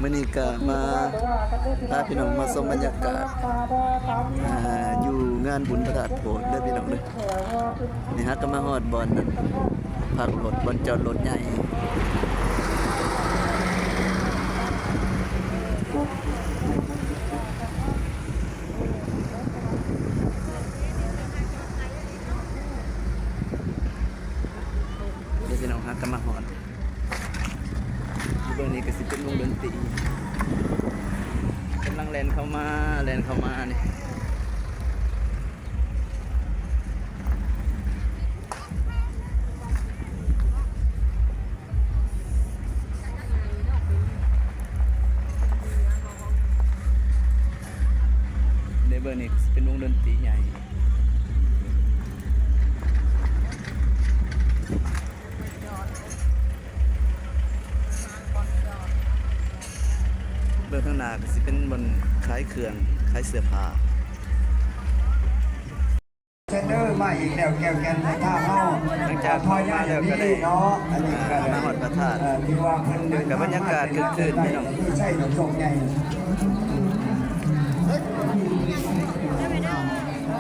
มื่อนี้ก็มาพาพี่น้องมาชมบรรยากาศอยู่งานบุญพระธาตุโพธิ์เด้อพี่น้องเด้อนี่ฮะก็มาฮอดบอลนั่นพักรถบอลจอดรถใหญ่เดี๋ยวพี่น้องฮะก็มาฮอดเบื้องนี้ก็สิเป็นวงดนตรีกำลังแลนเข้ามานี่ในเบื้องนี้เป็นวงดนตรีใหญ่เบื้องข้างหน้าก็สิเป็นบนคล้ายเครื่องคล้ายเสื้อผ้าเซนเดอร์มาอีกแล้วแก้วแกนในท่าเฮาหลังจากเข้ามาแล้วก็เลยมาฮอดพระธาตุกับบรรยากาศคึกคืนพี่น้องใช่หนุ่มทรงใหญ่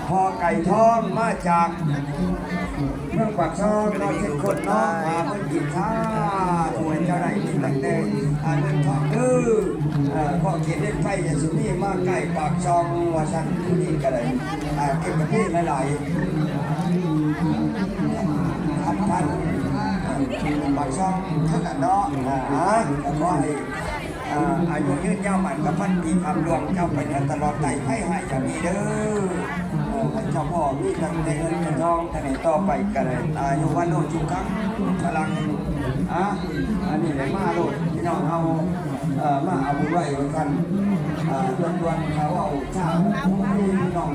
พอไก่ทองมาจากเมืองปากช่องเราเช็คคนน้องมาเพื่อกินข้าวถวยเจ้าไหนกินตั้งแต่เงินทองพอเขียนเล่นไฟจะสุนีมาใกล้ปากช่องว่าฉันผู้นี้ก็เลยเก็บกระเทียมหลายๆพันปากช่องเท่านั้นเนาะแล้วก็ให้อายุยืนยาวมันกับพันปีความรวมเจ้าไปนั้นตลอดไต่ให้หายจะมีเด้อเจ้าพ่อมีทั้งในเงินในทองแต่ในต่อไปกันเลยอายุวันโลจุกังพลังอันนี้เลยมาโลดพี่น้องเอามาเอาบุญไว้กันดวนเขาเอาชาพี่น้อง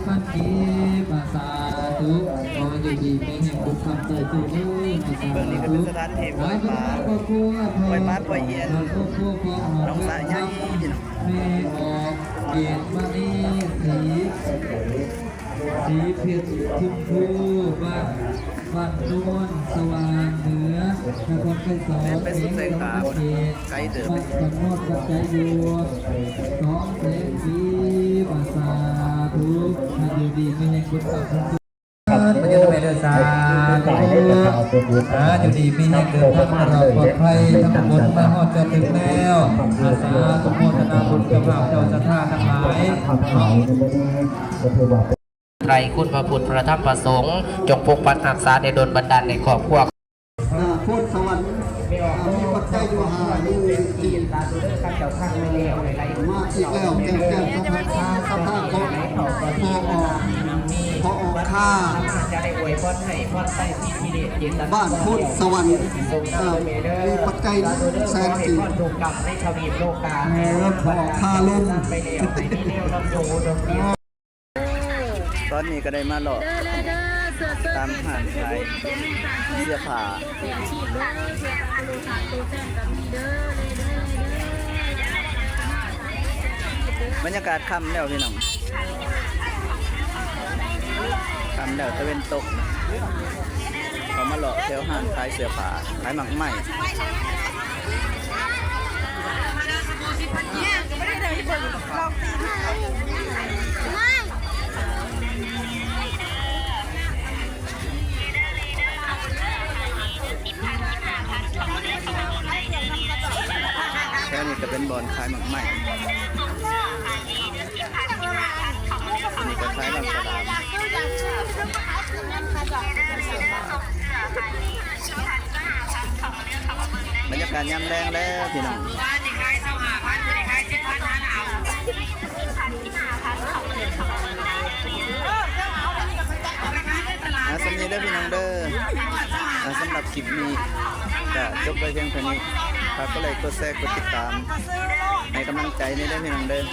พันกีภาษาตุขออยู่ดีไม่แห่งบุญคำใจตุภาษาตุไว้พระก็กลัวปล่อยมัดปล่อยเย็นน้องสายใหญ่แม่ออกเกียรติมานีสีเพียรทิมพูบ้านนวลสว่างเหนือนครไกรสอนเองเขตบ้านกันนอดปัจจัยอยู่สองแสนปีภาษาทุกท่านอยู่ดีไม่ให้คุณต่อคุณมันจะไม่เดินสายอยู่ดีมีให้เดินทางมาเราปลอดภัยทั้งหมดมาฮอดจนถึงแล้วอาสาสมโภชนาบุญกับเราเจ้าศรัทธาทั้งหลายไตรคุณพระพุทธพระธรรมพระสงฆ์จงปกปักรักษาในดลบันดาลในครอบครัวพุทธสวรรค์มีปัจจัยอยู่หาดูที่ตาดูเรื่องการเจ้าข้างไม่เลี้ยวอะไรมาอีกแล้วแก้วสัมภาระพอออกค่าจะได้อวยพรให้พรใต้ที่ที่เด็ดบ้านพุทธสวรรค์มีปัจจัยแสนสี่ถูกกลับในทวีปโลกาพอออกค่าลงไปเลี้ยวไปเลี้ยวลำโดดตอนนี้ก็ได้มาหลอกตามหานขายเสื้อผ้าบรรยากาศค่ำแล้วพี่น้องค่ำแล้วตะเวนตกเขามาหลอกแถวหานขายเสื้อผ้าขายหมักไหม นี่จะเป็นบอลคล้ายหมักไหมนี่ก็คล้ายลำสลาม ยากาศยามแรงแล้วพี่น้องสำนีเด้อพี่น้องเด้อสำหรับคลิปนี้ก็จบไปเพียงเท่านี้ฝากก็เลยกดแชร์กดติดตามให้กำลังใจในเด้อพี่น้องเด้อ